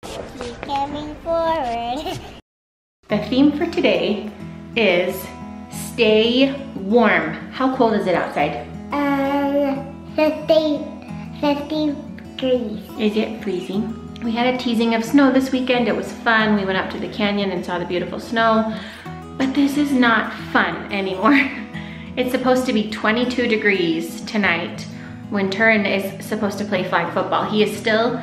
Keep coming forward. The theme for today is stay warm. How cold is it outside? 50 degrees. Is it freezing? We had a teasing of snow this weekend. It was fun. We went up to the canyon and saw the beautiful snow, but this is not fun anymore. It's supposed to be 22 degrees tonight when Turin is supposed to play flag football. He is still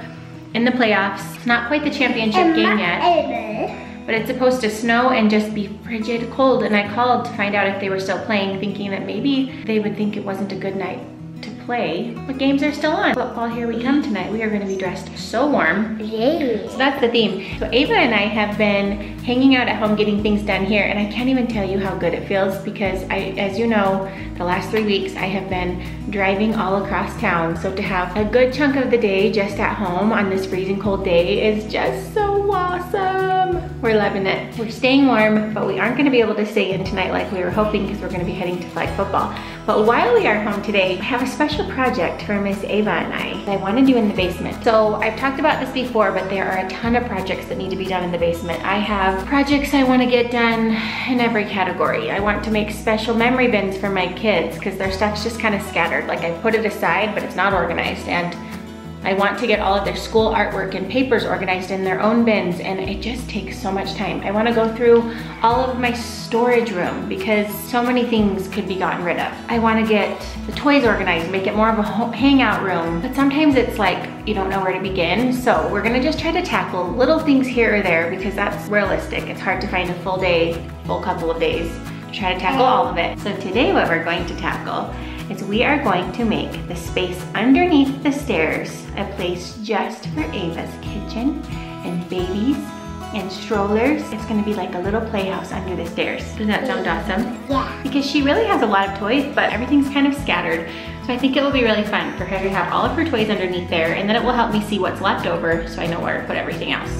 in the playoffs. It's not quite the championship game yet, but it's supposed to snow and just be frigid cold. And I called to find out if they were still playing, thinking that maybe they would think it wasn't a good night to play, but games are still on. Football, here we come tonight. We are gonna be dressed so warm. Yay. So that's the theme. So Ava and I have been hanging out at home getting things done here, and I can't even tell you how good it feels because as you know, the last 3 weeks I have been driving all across town. So to have a good chunk of the day just at home on this freezing cold day is just so awesome. We're loving it. We're staying warm, but we aren't gonna be able to stay in tonight like we were hoping because we're gonna be heading to flag football. But while we are home today, I have a special project for Miss Ava and I that I want to do in the basement. So I've talked about this before, but there are a ton of projects that need to be done in the basement. I have projects I want to get done in every category. I want to make special memory bins for my kids because their stuff's just kind of scattered. Like I put it aside, but it's not organized. And I want to get all of their school artwork and papers organized in their own bins, and it just takes so much time. I want to go through all of my storage room because so many things could be gotten rid of. I want to get the toys organized, make it more of a hangout room, but sometimes it's like you don't know where to begin. So we're gonna just try to tackle little things here or there because that's realistic. It's hard to find a full day, full couple of days to try to tackle all of it. So today what we're going to tackle is we are going to make the space underneath the stairs a place just for Ava's kitchen and babies and strollers. It's gonna be like a little playhouse under the stairs. Doesn't that sound awesome? Yeah. Because she really has a lot of toys, but everything's kind of scattered. So I think it will be really fun for her to have all of her toys underneath there, and then it will help me see what's left over so I know where to put everything else.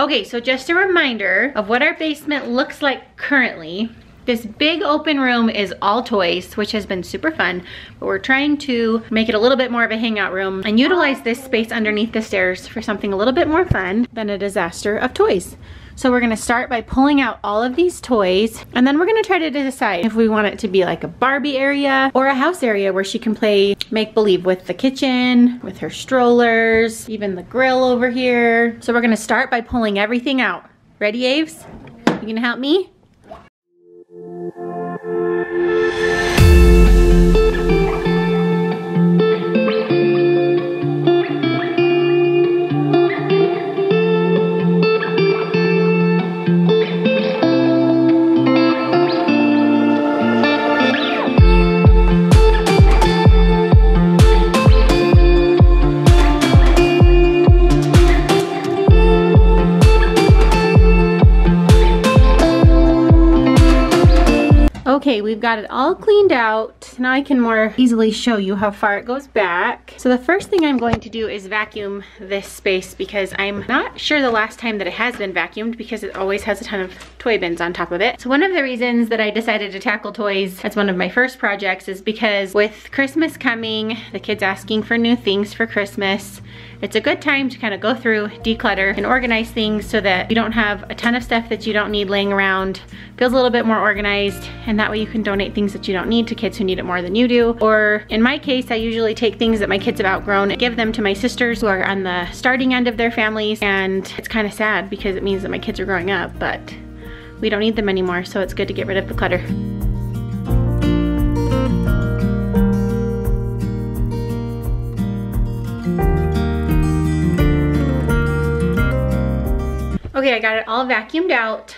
Okay, so just a reminder of what our basement looks like currently. This big open room is all toys, which has been super fun, but we're trying to make it a little bit more of a hangout room and utilize this space underneath the stairs for something a little bit more fun than a disaster of toys. So we're gonna start by pulling out all of these toys, and then we're gonna try to decide if we want it to be like a Barbie area or a house area where she can play make-believe with the kitchen, with her strollers, even the grill over here. So we're gonna start by pulling everything out. Ready, Aves? You gonna help me? Okay, we've got it all cleaned out. Now I can more easily show you how far it goes back. So the first thing I'm going to do is vacuum this space because I'm not sure the last time that it has been vacuumed because it always has a ton of toy bins on top of it. So one of the reasons that I decided to tackle toys as one of my first projects is because with Christmas coming, the kids asking for new things for Christmas, it's a good time to kind of go through, declutter, and organize things so that you don't have a ton of stuff that you don't need laying around. Feels a little bit more organized, and that way you can donate things that you don't need to kids who need it more than you do. Or in my case, I usually take things that my kids have outgrown and give them to my sisters who are on the starting end of their families, and it's kind of sad because it means that my kids are growing up, but we don't need them anymore, so it's good to get rid of the clutter. Okay, I got it all vacuumed out.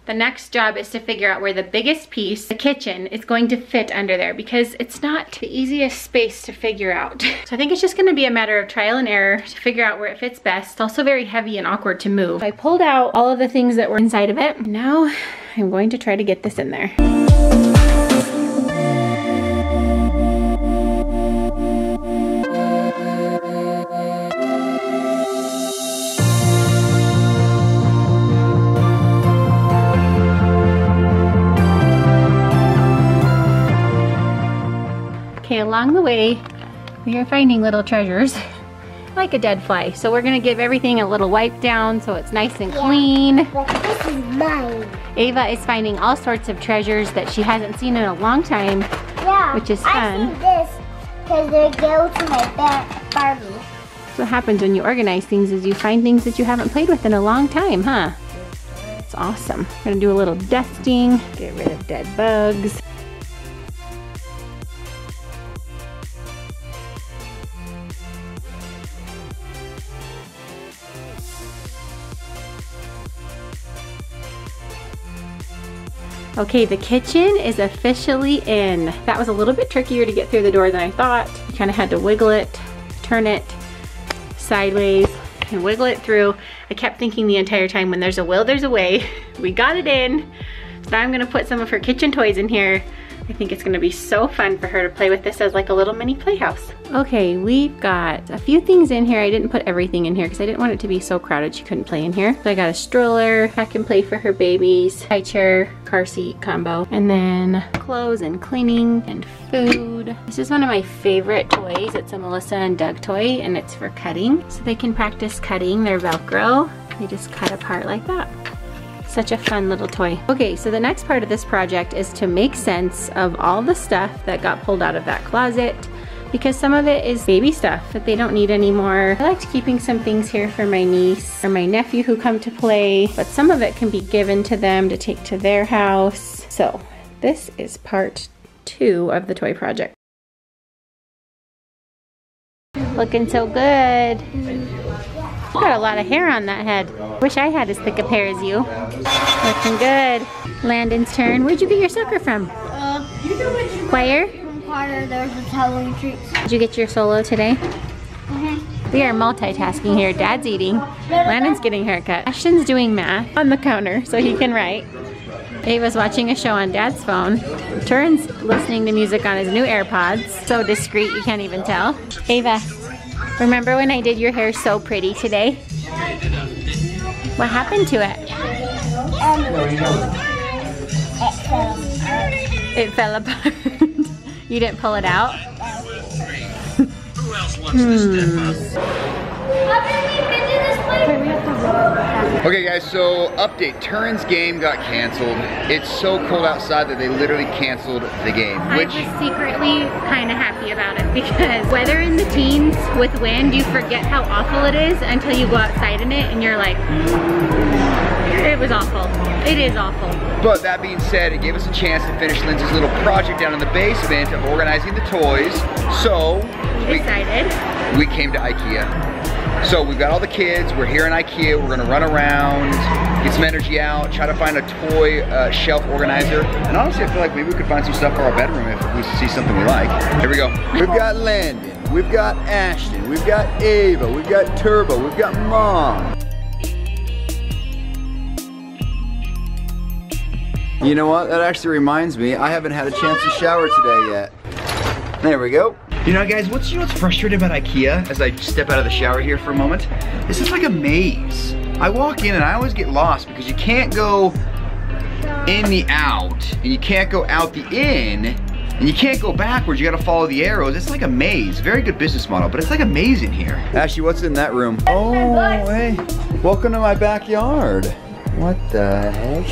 The next job is to figure out where the biggest piece, the kitchen, is going to fit under there because it's not the easiest space to figure out. So I think it's just gonna be a matter of trial and error to figure out where it fits best. It's also very heavy and awkward to move. I pulled out all of the things that were inside of it. Now I'm going to try to get this in there. Okay, a along the way, we are finding little treasures, like a dead fly. So we're gonna give everything a little wipe down so it's nice and clean. But this is mine. Ava is finding all sorts of treasures that she hasn't seen in a long time, which is fun. I see this because they go to my Barbie. So what happens when you organize things is you find things that you haven't played with in a long time, huh? It's awesome. We're gonna do a little dusting, get rid of dead bugs. Okay, the kitchen is officially in. That was a little bit trickier to get through the door than I thought. You kind of had to wiggle it, turn it sideways, and wiggle it through. I kept thinking the entire time, when there's a will, there's a way. We got it in. So now I'm gonna put some of her kitchen toys in here. I think it's gonna be so fun for her to play with this as like a little mini playhouse. Okay, we've got a few things in here. I didn't put everything in here because I didn't want it to be so crowded she couldn't play in here. So I got a stroller, pack and play for her babies, high chair, car seat combo, and then clothes and cleaning and food. This is one of my favorite toys. It's a Melissa and Doug toy, and it's for cutting. So they can practice cutting their Velcro. They just cut apart like that. Such a fun little toy. Okay, so the next part of this project is to make sense of all the stuff that got pulled out of that closet, because some of it is baby stuff that they don't need anymore. I liked keeping some things here for my niece or my nephew who come to play, but some of it can be given to them to take to their house. So this is part 2 of the toy project. Looking so good. You got a lot of hair on that head. Wish I had as thick a pair as you. Looking good. Landon's turn. Where'd you get your sucker from? Choir? From choir, there's a Halloween treats. Did you get your solo today? We are multitasking here. Dad's eating. Landon's getting a haircut. Ashton's doing math on the counter so he can write. Ava's watching a show on Dad's phone. Turin's listening to music on his new AirPods. So discreet you can't even tell. Ava, remember when I did your hair so pretty today? What happened to it? It fell apart. You didn't pull it out? Who else wants to step up? Okay guys, so update, Turin's game got canceled. It's so cold outside that they literally canceled the game. I was secretly kind of happy about it because weather in the teens with wind, you forget how awful it is until you go outside in it and you're like, it was awful. It is awful. But that being said, it gave us a chance to finish Lindsay's little project down in the basement of organizing the toys. So we decided. We came to Ikea. So we've got all the kids, we're here in Ikea, we're gonna run around, get some energy out, try to find a toy shelf organizer. And honestly, I feel like maybe we could find some stuff for our bedroom if we see something we like. Here we go. We've got Landon, we've got Ashton, we've got Ava, we've got Turbo, we've got Mom. You know what, that actually reminds me, I haven't had a chance to shower today yet. There we go. You know guys, what's frustrating about Ikea, as I step out of the shower here for a moment? This is like a maze. I walk in and I always get lost because you can't go in the out, and you can't go out the in, and you can't go backwards, you gotta follow the arrows. It's like a maze. Very good business model, but it's like a maze in here. Ashley, what's in that room? Oh, hey, welcome to my backyard. What the heck?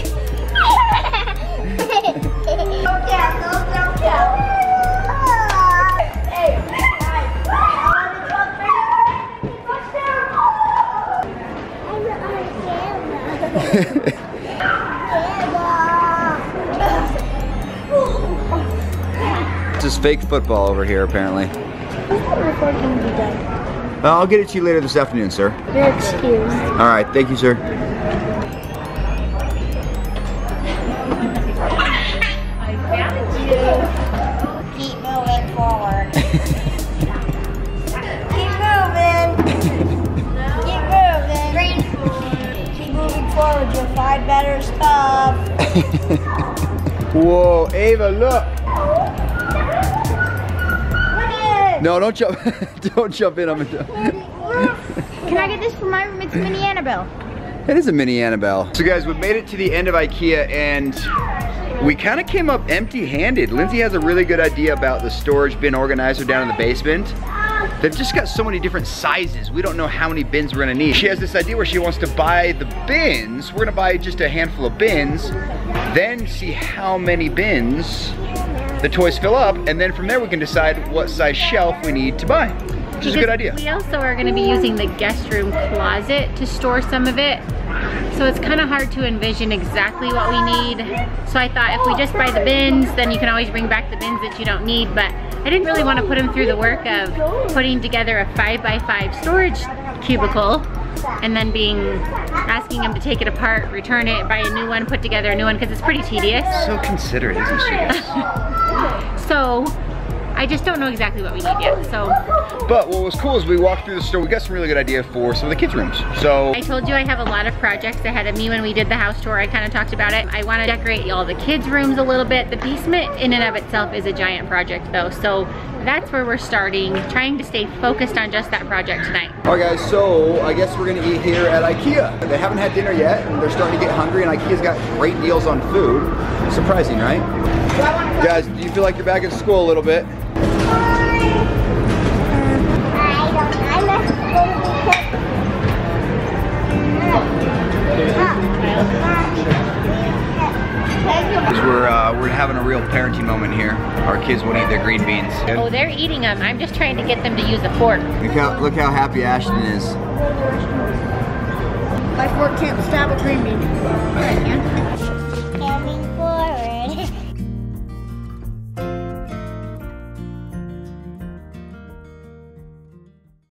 This is fake football over here, apparently. I'll get it to you later this afternoon, sir. You're excused. All right, thank you, sir. Keep moving forward. Keep moving. Keep moving. Keep moving forward. You'll find better stuff. Whoa, Ava, look. No, don't jump. Don't jump in. Can I get this for my room? It's a mini Annabelle. It is a mini Annabelle. So guys, we've made it to the end of Ikea, and We kind of came up empty-handed. Lindsay has a really good idea about the storage bin organizer down in the basement. They've just got so many different sizes. We don't know how many bins we're gonna need. She has this idea where she wants to buy the bins. We're gonna buy just a handful of bins, then see how many bins the toys fill up, and then from there we can decide what size shelf we need to buy. Which is a good idea. We also are gonna be using the guest room closet to store some of it. So it's kind of hard to envision exactly what we need. So I thought if we just buy the bins, then you can always bring back the bins that you don't need. But I didn't really want to put them through the work of putting together a 5x5 storage cubicle and then asking them to take it apart, return it, buy a new one, put together a new one, because it's pretty tedious. So considerate, isn't she, guys? So I just don't know exactly what we need yet, so. But what was cool is we walked through the store, we got some really good idea for some of the kids' rooms. So I told you I have a lot of projects ahead of me. When we did the house tour, I kind of talked about it. I want to decorate all the kids' rooms a little bit. The basement in and of itself is a giant project though, so that's where we're starting, trying to stay focused on just that project tonight. all right, guys, so I guess we're gonna eat here at Ikea. They haven't had dinner yet, and they're starting to get hungry, and Ikea's got great deals on food. Surprising, right? Guys, do you feel like you're back at school a little bit? We're having a real parenting moment here. Our kids won't eat their green beans. Oh, they're eating them. I'm just trying to get them to use a fork. Look how happy Ashton is. My fork can't stab a green bean.